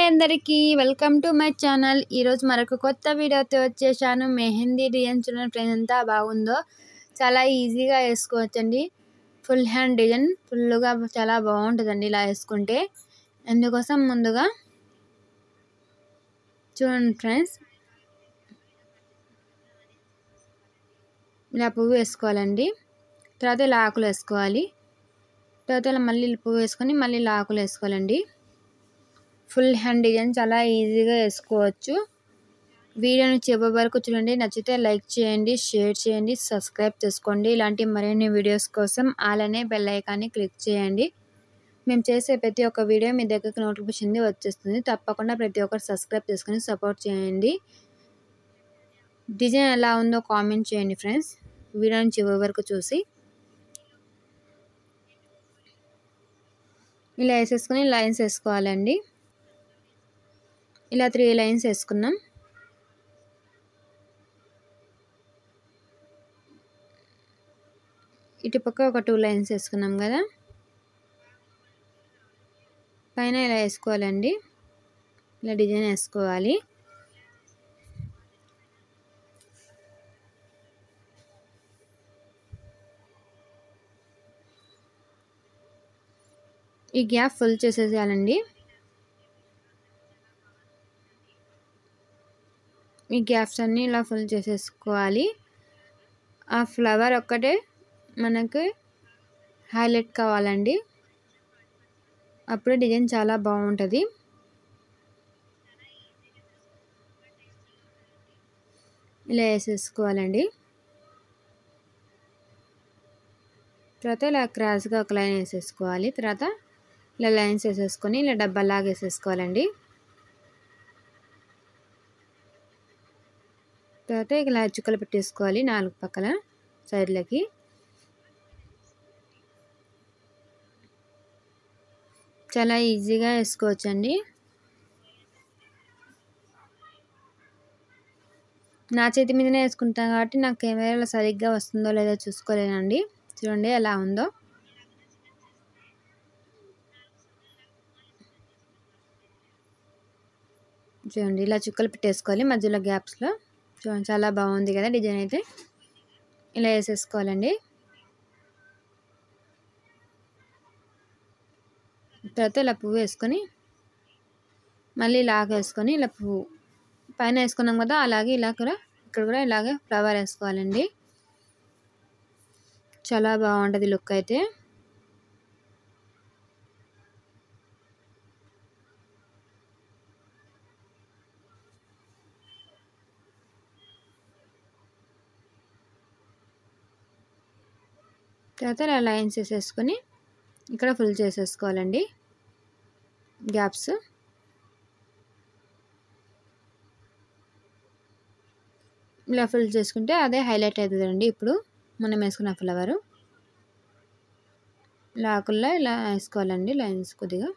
Hi అందరికీ welcome to my channel. ఈరోజు మరొక కొత్త వీడియోతో వచ్చేసాను. మెహందీ డిజైన్ చూడండి ఫ్రెండ్స్, ఎంత బాగుందో. చాలా ఈజీగా వేసుకోవచ్చండి. ఫుల్ హ్యాండ్ డిజైన్ ఫుల్గా చాలా బాగుంటుందండి ఇలా వేసుకుంటే. అందుకోసం ముందుగా చూడండి ఫ్రెండ్స్, ఇలా పువ్వు వేసుకోవాలండి. తర్వాత ఇలా ఆకులు వేసుకోవాలి. తర్వాత ఇలా మళ్ళీ పువ్వు వేసుకొని మళ్ళీ ఇలా ఆకులు వేసుకోవాలండి. ఫుల్ హ్యాండ్ డిజైన్ చాలా ఈజీగా వేసుకోవచ్చు. వీడియోని చివరి వరకు చూడండి. నచ్చితే లైక్ చేయండి, షేర్ చేయండి, సబ్స్క్రైబ్ చేసుకోండి. ఇలాంటి మరిన్ని వీడియోస్ కోసం అలానే బెల్ ఐకాన్ని క్లిక్ చేయండి. మేము చేసే ప్రతి ఒక్క వీడియో మీ దగ్గరకు నోటిఫికేషన్ వచ్చేస్తుంది. తప్పకుండా ప్రతి ఒక్కరు సబ్స్క్రైబ్ చేసుకొని సపోర్ట్ చేయండి. డిజైన్ ఎలా ఉందో కామెంట్ చేయండి ఫ్రెండ్స్, వీడియోని చివరి వరకు చూసి. ఇలా వేసేసుకొని లైన్స్ వేసుకోవాలండి. ఇలా 3 లైన్స్ వేసుకున్నాం. ఇటుపక్క ఒక 2 లైన్స్ వేసుకున్నాం కదా. పైన ఇలా వేసుకోవాలండి. ఇలా డిజైన్ వేసుకోవాలి. ఈ గ్యాప్ ఫుల్ చేసేయాలండి. ఈ గ్యాప్స్ అన్నీ ఇలా ఫుల్ చేసేసుకోవాలి. ఆ ఫ్లవర్ ఒక్కటే మనకు హైలైట్ కావాలండి. అప్పుడే డిజైన్ చాలా బాగుంటుంది. ఇలా వేసేసుకోవాలండి. తర్వాత ఇలా క్రాస్గా ఒక లైన్ వేసేసుకోవాలి. తర్వాత ఇలా లైన్స్ వేసేసుకొని ఇలా డబ్బాలాగా వేసేసుకోవాలండి. తర్వాత ఇలా చుక్కలు పెట్టేసుకోవాలి 4 పక్కల సైడ్లకి. చాలా ఈజీగా వేసుకోవచ్చండి. నా చేతి మీదనే వేసుకుంటాను కాబట్టి నాకు కెమెరాలో సరిగ్గా వస్తుందో లేదో చూసుకోలేనండి. చూడండి ఎలా ఉందో. చూడండి ఇలా చుక్కలు పెట్టేసుకోవాలి మధ్యలో గ్యాప్స్లో. చూడండి చాలా బాగుంది కదా డిజైన్ అయితే. ఇలా వేసేసుకోవాలండి. తర్వాత ఇలా పువ్వు వేసుకొని మళ్ళీ ఇలా వేసుకొని ఇలా పువ్వు పైన వేసుకున్నాం కదా, అలాగే ఇలా కూడా ఇక్కడ కూడా ఇలాగే ఫ్లవర్ వేసుకోవాలండి. చాలా బాగుంటుంది లుక్ అయితే. తర్వాత ఇలా లైన్స్ వేసేసుకొని ఇక్కడ ఫుల్ చేసేసుకోవాలండి గ్యాప్స్. ఇలా ఫుల్ చేసుకుంటే అదే హైలైట్ అవుతుందండి. ఇప్పుడు మనం వేసుకున్న ఫ్లవరు ఇలా ఆకుల్లో ఇలా వేసుకోవాలండి లైన్స్ కొద్దిగా.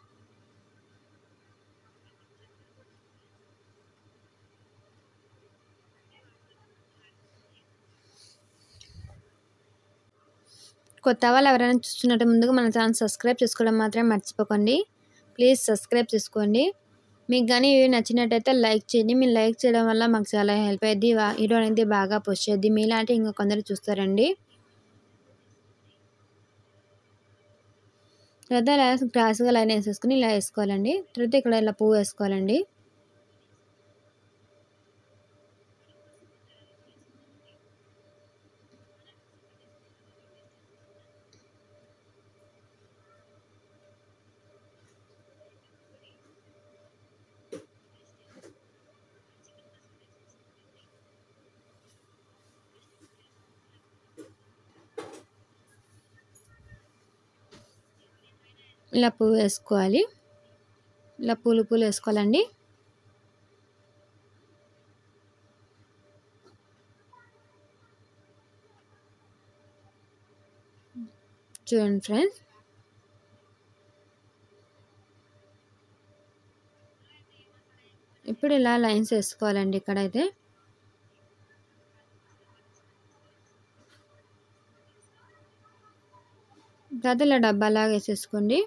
కొత్త వాళ్ళు ఎవరైనా చూస్తున్నట్టు ముందుగా మన ఛానల్ సబ్స్క్రైబ్ చేసుకోవడం మాత్రం మర్చిపోకండి. ప్లీజ్ సబ్స్క్రైబ్ చేసుకోండి. మీకు కానీ వీడియో నచ్చినట్టయితే లైక్ చేయండి. మీరు లైక్ చేయడం వల్ల మాకు చాలా హెల్ప్ అయ్యింది. వీడియో అనేది బాగా పోస్ట్ చేద్ది. మీలాంటి ఇంకా కొందరు చూస్తారండి. తర్వాత ఇలా క్రాస్గా లైన్ వేసేసుకుని ఇలా వేసుకోవాలండి. తర్వాత ఇక్కడ ఇలా పువ్వు వేసుకోవాలండి. ఇలా పువ్వు వేసుకోవాలి. ఇలా పూలు వేసుకోవాలండి. చూడండి ఫ్రెండ్స్, ఇప్పుడు ఇలా లైన్స్ వేసుకోవాలండి. ఇక్కడైతే తర్వాత ఇలా డబ్బాలాగా వేసేసుకోండి.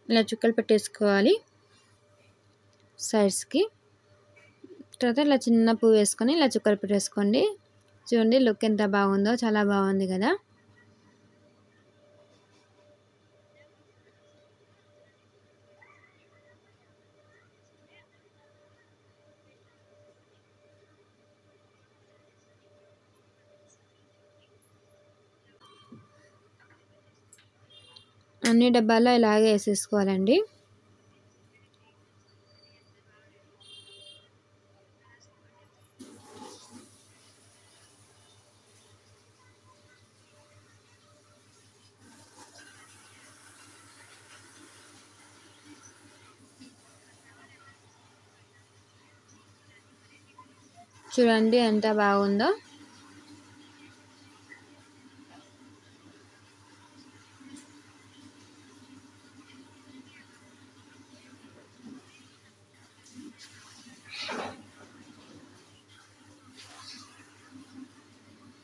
ఇలా చుక్కలు పెట్టేసుకోవాలి సైడ్స్కి. తర్వాత ఇలా చిన్న పువ్వు వేసుకొని ఇలా చుక్కలు పెట్టేసుకోండి. చూడండి లుక్ ఎంత బాగుందో, చాలా బాగుంది కదా. అన్ని డబ్బాల్లో ఇలాగే వేసేసుకోవాలండి. చూడండి ఎంత బాగుందో.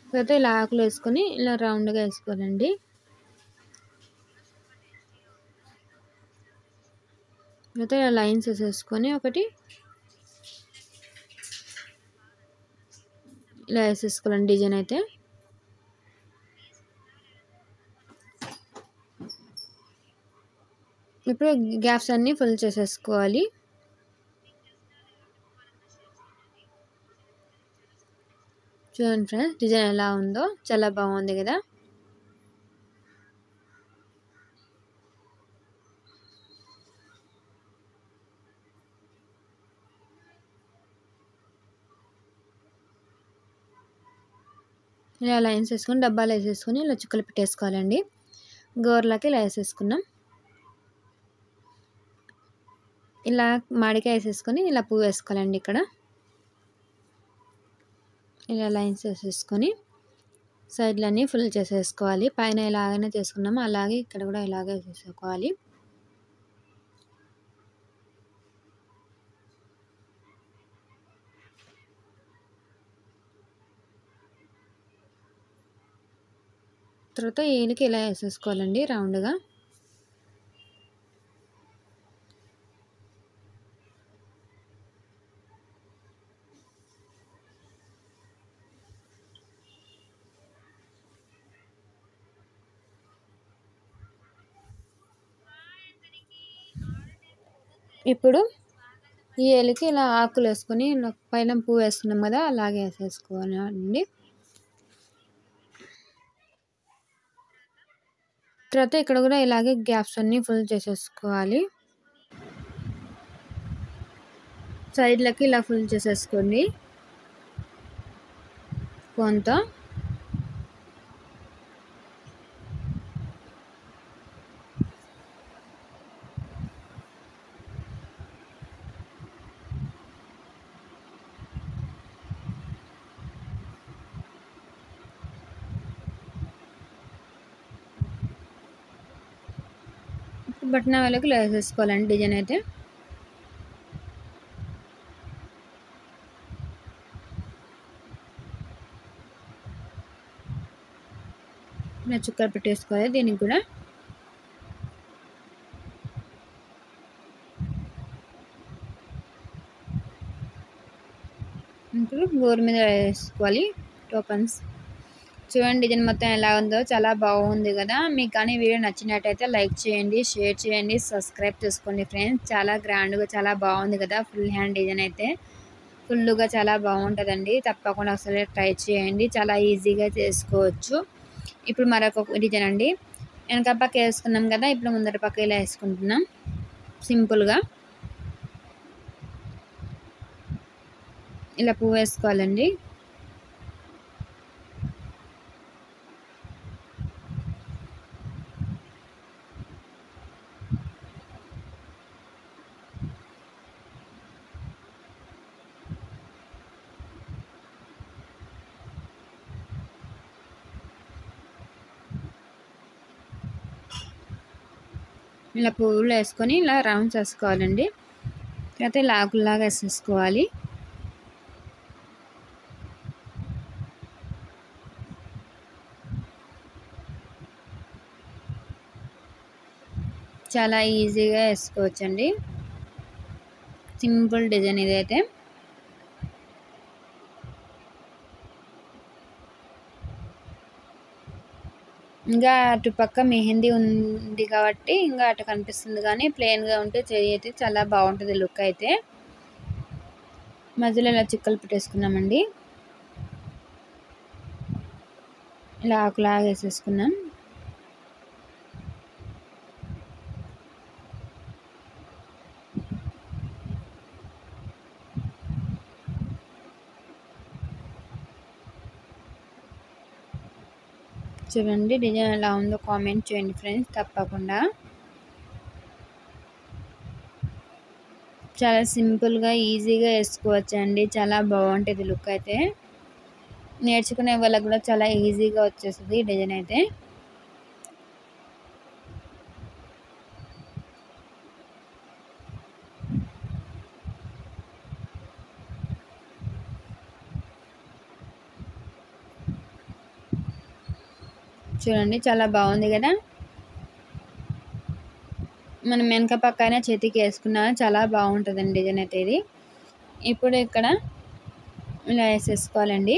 తర్వాత ఇలా ఆకులు వేసుకొని ఇలా రౌండ్గా వేసుకోవాలండి. తర్వాత ఇలా లైన్స్ వేసేసుకొని ఒకటి ఇలా వేసేసుకోవాలండి డిజైన్ అయితే. ఇప్పుడు గ్యాప్స్ అన్నీ ఫుల్ చేసేసుకోవాలి. చూడండి ఫ్రెండ్స్ డిజైన్ ఎలా ఉందో, చాలా బాగుంది కదా. ఇలా లైన్స్ వేసుకొని డబ్బాలు వేసేసుకొని ఇలా చుక్కలు పెట్టేసుకోవాలండి. గోర్లకి ఇలా వేసేసుకున్నాం. ఇలా మామిడికాయ వేసేసుకొని ఇలా పువ్వు వేసుకోవాలండి. ఇక్కడ ఇలా లైన్స్ వేసేసుకొని సైడ్లన్నీ ఫుల్ చేసేసుకోవాలి. పైన ఎలాగైనా చేసుకున్నామో అలాగే ఇక్కడ కూడా ఇలాగే వేసేసుకోవాలి. తర్వాత ఏలికి ఇలా వేసేసుకోవాలండి రౌండ్గా. ఇప్పుడు ఈ ఏలికి ఇలా ఆకులు వేసుకొని పైన పువ్వు వేసుకున్నాం కదా అలాగే వేసేసుకోవాలండి. తర్వాత ఇక్కడ కూడా ఇలాగే గ్యాప్స్ అన్నీ ఫుల్ చేసేసుకోవాలి. సైడ్లకి ఇలా ఫుల్ చేసేసుకోండి కొంత. బటన్ వాళ్ళకి ఇలా వేసేసుకోవాలండి డిజైన్ అయితే. ఇలా చుక్కలు పెట్టేసుకోవాలి దీనికి కూడా. ఇప్పుడు గోరు మీద వేసుకోవాలి టోకన్స్. చూడండి డిజైన్ మొత్తం ఎలా ఉందో, చాలా బాగుంది కదా. మీకు కానీ వీడియో నచ్చినట్టయితే లైక్ చేయండి, షేర్ చేయండి, సబ్స్క్రైబ్ చేసుకోండి ఫ్రెండ్స్. చాలా గ్రాండ్గా చాలా బాగుంది కదా. ఫుల్ హ్యాండ్ డిజైన్ అయితే ఫుల్గా చాలా బాగుంటుందండి. తప్పకుండా ఒకసారి ట్రై చేయండి, చాలా ఈజీగా చేసుకోవచ్చు. ఇప్పుడు మరొక డిజైన్ అండి. వెనక పక్క వేసుకున్నాం కదా, ఇప్పుడు ముందర పక్క ఇలా వేసుకుంటున్నాం సింపుల్గా. ఇలా పువ్వు వేసుకోవాలండి. ఇలా పువ్వులు వేసుకొని ఇలా రౌండ్స్ వేసుకోవాలండి. తర్వాత ఇలా ఆకుల్లాగా వేసేసుకోవాలి. చాలా ఈజీగా వేసుకోవచ్చండి. సింపుల్ డిజైన్ ఇదైతే. ఇంకా అటుపక్క మెహందీ ఉంది కాబట్టి ఇంకా అటు కనిపిస్తుంది, కానీ ప్లెయిన్గా ఉంటే చెయ్యి అయితే చాలా బాగుంటుంది లుక్ అయితే. మధ్యలో ఇలా చిక్కలు పెట్టేసుకున్నామండి. ఇలా ఆకులాగా వేసేసుకున్నాం. చూడండి డిజైన్ ఎలా ఉందో కామెంట్ చేయండి ఫ్రెండ్స్ తప్పకుండా. చాలా సింపుల్గా ఈజీగా వేసుకోవచ్చు అండి. చాలా బాగుంటుంది లుక్ అయితే. నేర్చుకునే వాళ్ళకి కూడా చాలా ఈజీగా వచ్చేస్తుంది ఈ డిజైన్ అయితే. చూడండి చాలా బాగుంది కదా. మనం వెనక పక్కన చేతికి వేసుకున్నా చాలా బాగుంటుందండి డిజైన్ అయితే ఇది. ఇప్పుడు ఇక్కడ ఇలా వేసేసుకోవాలండి.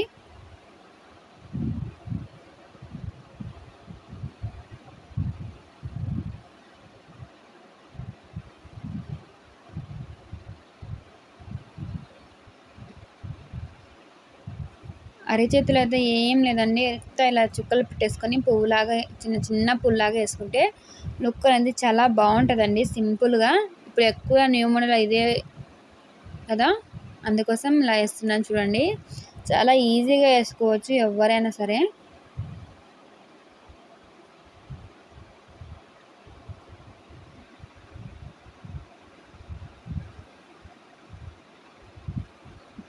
అరిచేతులు అయితే ఏం లేదండి, ఇలా చుక్కలు పెట్టేసుకొని పువ్వులాగా చిన్న చిన్న పువ్వులాగా వేసుకుంటే లుక్ అనేది చాలా బాగుంటుందండి సింపుల్గా. ఇప్పుడు ఎక్కువ న్యూ మోడల్ ఇదే కదా, అందుకోసం ఇలా వేస్తున్నాను చూడండి. చాలా ఈజీగా వేసుకోవచ్చు ఎవరైనా సరే.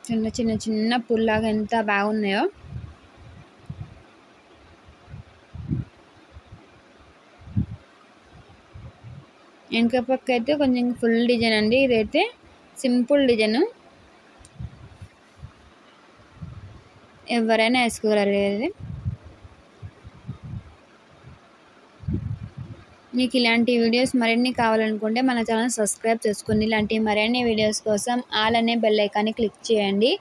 చిన్న చిన్న చిన్న పుల్లాగా ఎంత బాగున్నాయో. వెనక పక్క అయితే కొంచెం ఫుల్ డిజైన్ అండి, ఇదైతే సింపుల్ డిజైన్, ఎవరైనా వేసుకోగలరు. మీకు ఇలాంటి వీడియోస్ మరిన్ని కావాలనుకుంటే మన ఛానల్ సబ్స్క్రైబ్ చేసుకోండి. ఇలాంటి మరిన్ని వీడియోస్ కోసం ఆల్ అనే బెల్ ఐకాన్ని క్లిక్ చేయండి.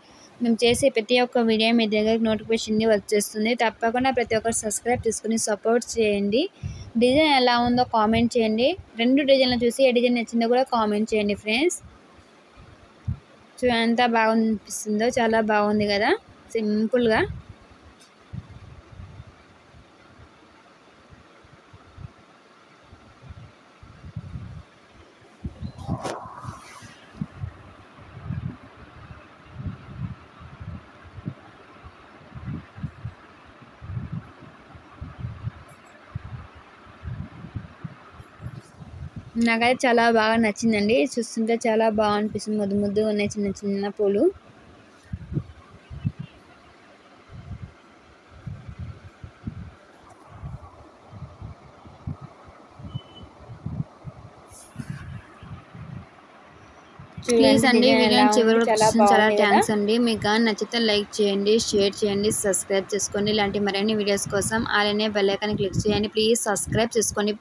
మేము చేసే ప్రతి ఒక్క వీడియో మీ దగ్గర నోటిఫికేషన్ వచ్చేస్తుంది. తప్పకుండా ప్రతి ఒక్కరు సబ్స్క్రైబ్ చేసుకుని సపోర్ట్ చేయండి. డిజైన్ ఎలా ఉందో కామెంట్ చేయండి. 2 డిజైన్లు చూసి ఏ డిజైన్ నచ్చిందో కూడా కామెంట్ చేయండి ఫ్రెండ్స్. ఎంత బాగా అనిపిస్తుందో, చాలా బాగుంది కదా సింపుల్గా. నాకైతే చాలా బాగా నచ్చిందండి. చూస్తుంటే చాలా బాగా అనిపిస్తుంది. ముద్దు ముద్దు ఉన్నాయి చిన్న చిన్న పూలు. ప్లీజ్ అండి వీడియోని చివరి చాలా థ్యాంక్స్ అండి. మీకు కానీ నచ్చితే లైక్ చేయండి, షేర్ చేయండి, సబ్స్క్రైబ్ చేసుకోండి. ఇలాంటి మరిన్ని వీడియోస్ కోసం అలానే బెల్ ఐకాన్ క్లిక్ చేయండి. ప్లీజ్ సబ్స్క్రైబ్ చేసుకోండి.